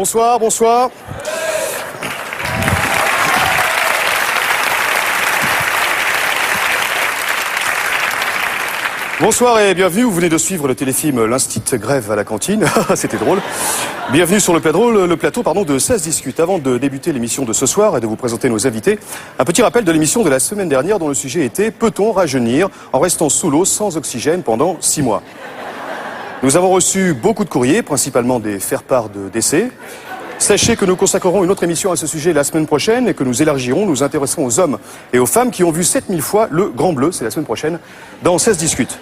Bonsoir, bonsoir. Bonsoir et bienvenue, vous venez de suivre le téléfilm L'Instit Grève à la cantine, c'était drôle. Bienvenue sur le plateau de 16 discutes. Avant de débuter l'émission de ce soir et de vous présenter nos invités, un petit rappel de l'émission de la semaine dernière dont le sujet était « Peut-on rajeunir en restant sous l'eau sans oxygène pendant 6 mois ?» Nous avons reçu beaucoup de courriers, principalement des faire-part de décès. Sachez que nous consacrerons une autre émission à ce sujet la semaine prochaine et que nous élargirons, nous intéresserons aux hommes et aux femmes qui ont vu 7000 fois le Grand Bleu, c'est la semaine prochaine, dans 16 discutes.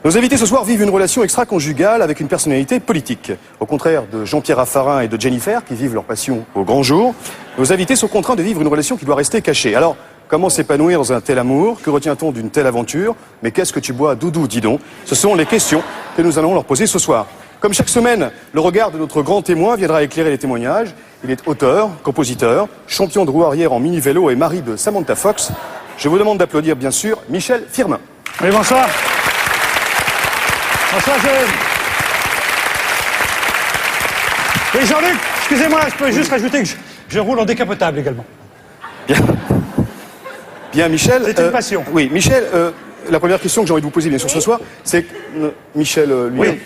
Nos invités ce soir vivent une relation extra-conjugale avec une personnalité politique. Au contraire de Jean-Pierre Raffarin et de Jennifer, qui vivent leur passion au grand jour, nos invités sont contraints de vivre une relation qui doit rester cachée. Alors, comment s'épanouir dans un tel amour? Que retient-on d'une telle aventure? Mais qu'est-ce que tu bois, Doudou, dis donc? Ce sont les questions que nous allons leur poser ce soir. Comme chaque semaine, le regard de notre grand témoin viendra éclairer les témoignages. Il est auteur, compositeur, champion de roue arrière en mini-vélo et mari de Samantha Fox. Je vous demande d'applaudir, bien sûr, Michel Firmin. Oui, bonsoir. Bonsoir, Joël. Oui, Jean-Luc, excusez-moi, je peux juste rajouter que je roule en décapotable également. Bien. Bien, Michel. C'est une passion. Oui, Michel, la première question que j'ai envie de vous poser, bien sûr, ce soir, c'est que Michel, lui. Oui.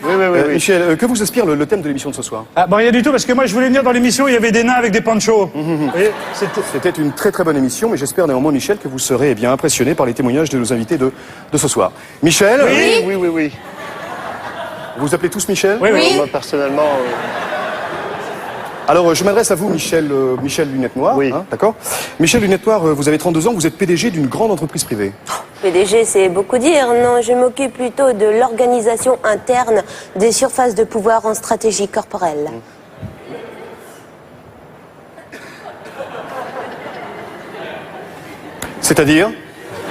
Michel, que vous inspire le thème de l'émission de ce soir? Ah, bon, rien du tout, parce que moi, je voulais venir dans l'émission, il y avait des nains avec des ponchos. Et C'était une très très bonne émission, mais j'espère néanmoins, Michel, que vous serez bien impressionné par les témoignages de nos invités de ce soir. Michel? Oui. Vous vous appelez tous Michel? Oui. Moi, personnellement, Alors, je m'adresse à vous, Michel Lunettes Noires. Oui. Hein, d'accord. Michel Lunettes Noires, vous avez 32 ans, vous êtes PDG d'une grande entreprise privée. PDG, c'est beaucoup dire. Non, je m'occupe plutôt de l'organisation interne des surfaces de pouvoir en stratégie corporelle. C'est-à-dire?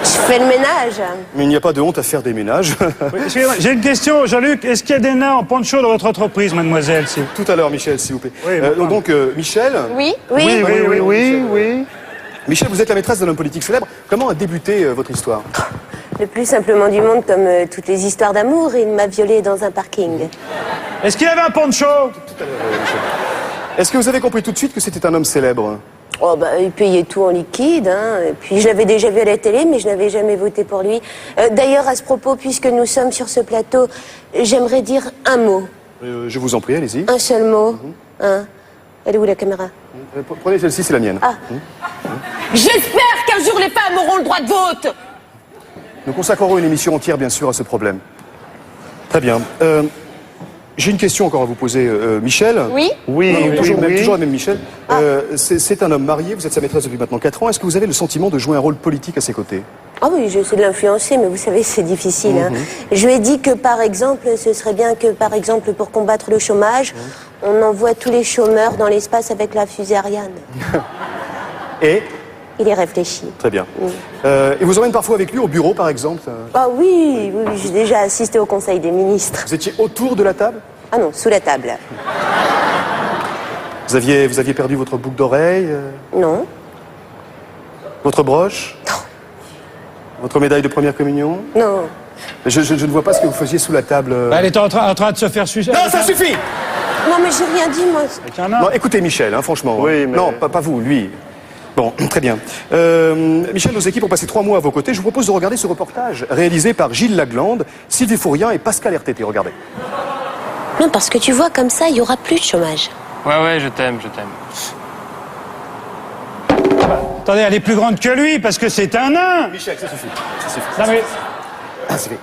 Je fais le ménage. Mais il n'y a pas de honte à faire des ménages. oui, excusez-moi, j'ai une question, Jean-Luc. Est-ce qu'il y a des nains en poncho dans votre entreprise, mademoiselle? Tout à l'heure, Michel, s'il vous plaît. Oui, donc, Michel? Oui. oui. Michel, vous êtes la maîtresse d'un homme politique célèbre. Comment a débuté votre histoire? Le plus simplement du monde, comme toutes les histoires d'amour, il m'a violée dans un parking. Est-ce qu'il y avait un poncho? Est-ce que vous avez compris tout de suite que c'était un homme célèbre? Oh, il payait tout en liquide, hein. Et puis je l'avais déjà vu à la télé, mais je n'avais jamais voté pour lui. D'ailleurs, à ce propos, puisque nous sommes sur ce plateau, j'aimerais dire un mot. Je vous en prie, allez-y. Un seul mot. Hein. Elle est où la caméra? Prenez celle-ci, c'est la mienne. Ah. J'espère qu'un jour les femmes auront le droit de vote. Nous consacrerons une émission entière, bien sûr, à ce problème. Très bien. J'ai une question encore à vous poser, Michel. Oui. Toujours la même Michel. C'est un homme marié, vous êtes sa maîtresse depuis maintenant 4 ans. Est-ce que vous avez le sentiment de jouer un rôle politique à ses côtés? Ah oui, j'essaie de l'influencer, mais vous savez, c'est difficile. Hein. Je lui ai dit que, par exemple, ce serait bien que, par exemple, pour combattre le chômage, on envoie tous les chômeurs dans l'espace avec la fusée Ariane. Et? Il est réfléchi. Très bien. Il vous emmène parfois avec lui au bureau, par exemple? Ah oui, j'ai déjà assisté au Conseil des ministres. Vous étiez autour de la table? Ah non, sous la table. Vous aviez perdu votre boucle d'oreille? Non. Votre broche? Votre médaille de première communion? Non. Je ne vois pas ce que vous faisiez sous la table. Elle était en train de se faire sucer. Non, ça suffit! Non, mais j'ai rien dit, moi. Avec un nain. Non, écoutez Michel, hein, franchement. Oui, mais- Non, pas vous, lui. Bon, très bien. Michel, nos équipes ont passé 3 mois à vos côtés. Je vous propose de regarder ce reportage réalisé par Gilles Laglande, Sylvie Fourien et Pascal RTT. Regardez. Non, parce que tu vois, comme ça, il n'y aura plus de chômage. Ouais, je t'aime. Attendez, elle est plus grande que lui, parce que c'est un nain. Michel, ça suffit. Non, mais... Ça suffit.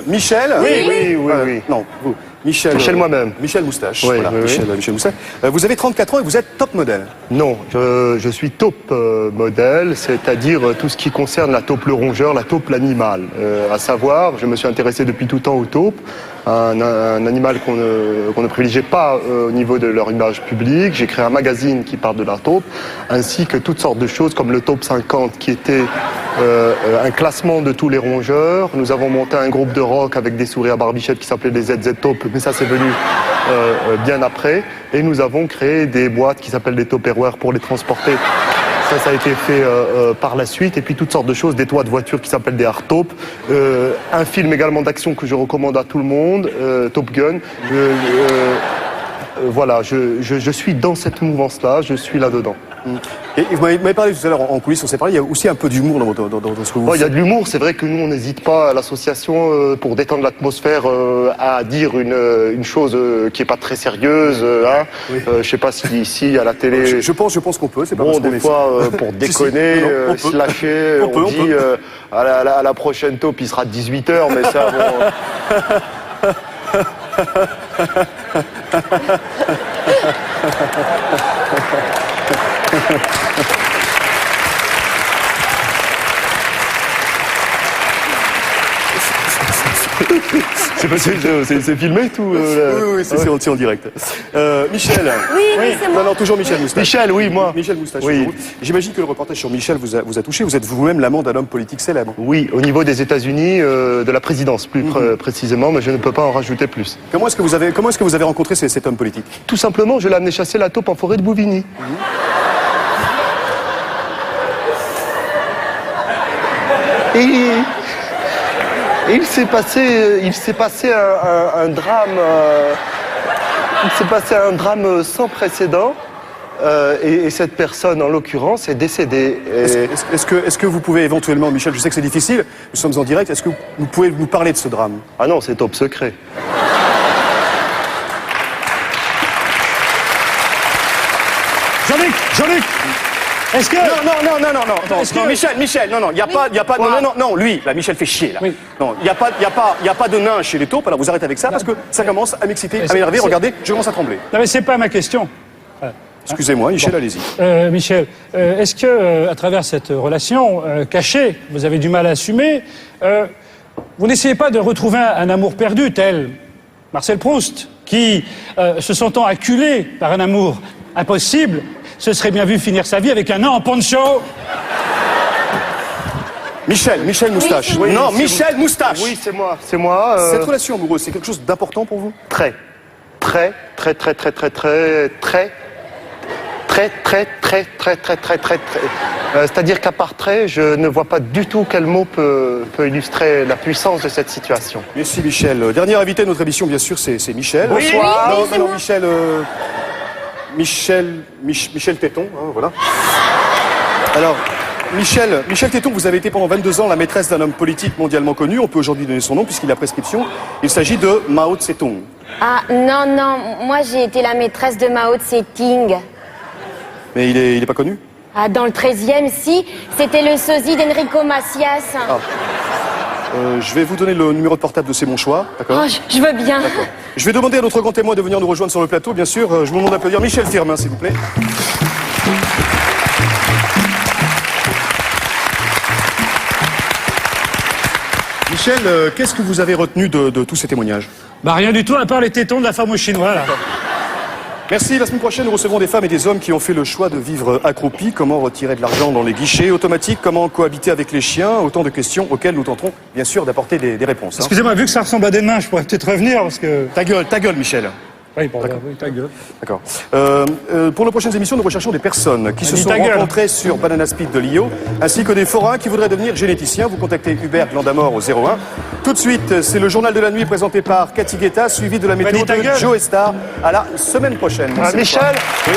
Michel? Oui. Non, vous. Michel moi-même. Michel Moustache. Oui, voilà, oui, oui. Michel Moustache. Vous avez 34 ans et vous êtes top modèle. Non, je suis taupe modèle, c'est-à-dire tout ce qui concerne la taupe le rongeur, la taupe l'animal. À savoir, je me suis intéressé depuis tout temps aux taupes, un animal qu'on ne privilégiait pas au niveau de leur image publique. J'ai créé un magazine qui parle de la taupe, ainsi que toutes sortes de choses comme le Taupe 50 qui était un classement de tous les rongeurs. Nous avons monté un groupe de rock avec des souris à barbichette qui s'appelait les ZZ Taupes, mais ça c'est venu bien après. Et nous avons créé des boîtes qui s'appellent des Tupperware pour les transporter. Ça a été fait par la suite. Et puis toutes sortes de choses, des toits de voitures qui s'appellent des hard taupes. Un film également d'action que je recommande à tout le monde, Top Gun. voilà, je suis dans cette mouvance-là, je suis là-dedans. Et vous m'avez parlé tout à l'heure en coulisses, on s'est parlé, il y a aussi un peu d'humour dans ce que vous Il y a faites. de l'humour, c'est vrai que nous on n'hésite pas à l'association pour détendre l'atmosphère à dire une chose qui est pas très sérieuse. Hein. Oui. Je sais pas si ici à la télé. Je pense qu'on peut, c'est pas Bon, parce qu'on des est fois, pour déconner, Si, si. Non, on peut. se lâcher, On dit peut. à la prochaine taupe, il sera 18h, mais ça, bon. C'est filmé tout Oui, c'est en direct. Michel. Oui, c'est moi. Non, toujours Michel Moustache. Michel, oui, moi. Michel Moustache. Oui. toujours. J'imagine que le reportage sur Michel vous a touché. Vous êtes vous-même l'amant d'un homme politique célèbre. Oui, au niveau des États-Unis, de la présidence plus précisément, mais je ne peux pas en rajouter plus. Comment est-ce que vous avez rencontré cet homme politique? Tout simplement, je l'ai amené chasser la taupe en forêt de Bouvigny. Et il s'est passé un drame. Il s'est passé un drame sans précédent. Et cette personne, en l'occurrence, est décédée. Est-ce que vous pouvez éventuellement, Michel, je sais que c'est difficile, nous sommes en direct, est-ce que vous pouvez nous parler de ce drame? Ah non, c'est top secret. Jean-Luc, est-ce que... Non, Michel, non, il y a pas, non, lui, là, Michel fait chier, là. Oui. Non, il y a pas de nain chez les taupes, alors vous arrêtez avec ça, parce que ça commence à m'exciter, à m'énerver, regardez, je commence à trembler. Non mais c'est pas ma question. Excusez-moi, Michel, allez-y. Michel, est-ce que, à travers cette relation cachée, vous avez du mal à assumer, vous n'essayez pas de retrouver un amour perdu, tel Marcel Proust, qui, se sentant acculé par un amour impossible, se serait bien vu finir sa vie avec un nain en poncho? Michel Moustache. Oui, Non, c'est Michel Moustache. Oui, c'est moi. Cette relation amoureuse, c'est quelque chose d'important pour vous? Très. C'est-à-dire qu'à part très, je ne vois pas du tout quel mot peut illustrer la puissance de cette situation. Merci Michel. Dernier invité de notre émission, bien sûr, c'est Michel. Bonsoir. Non, Michel Téton, hein, voilà. Alors, Michel Téton, vous avez été pendant 22 ans la maîtresse d'un homme politique mondialement connu. On peut aujourd'hui donner son nom puisqu'il a prescription. Il s'agit de Mao Tse-tung. Ah non, moi j'ai été la maîtresse de Mao Tse-tung. Mais il est pas connu? Ah, dans le 13e, si, c'était le sosie d'Enrico Macias. Je vais vous donner le numéro de portable de C'est mon choix, d'accord? Oh, je veux bien. Je vais demander à notre grand témoin de venir nous rejoindre sur le plateau, bien sûr. Je vous demande d'applaudir Michel Firmin, s'il vous plaît. Michel, qu'est-ce que vous avez retenu de tous ces témoignages? Bah rien du tout, à part les tétons de la femme au chinois, là. Merci. La semaine prochaine, nous recevrons des femmes et des hommes qui ont fait le choix de vivre accroupis. Comment retirer de l'argent dans les guichets automatiques? Comment cohabiter avec les chiens? Autant de questions auxquelles nous tenterons, bien sûr, d'apporter des réponses. Hein. Excusez-moi, vu que ça ressemble à des nains, je pourrais peut-être revenir, parce que... Ta gueule, Michel. Oui, bon, oui, ta gueule. D'accord. Pour nos prochaines émissions, nous recherchons des personnes qui se dis sont ta gueule. rencontrées sur Banana Split de Lio, ainsi que des forains qui voudraient devenir généticiens. Vous contactez Hubert Glandamor au 01. Tout de suite, c'est le journal de la nuit présenté par Cathy Guetta, suivi de la météo dis ta de gueule. Joe Star. À la semaine prochaine. Michel Oui.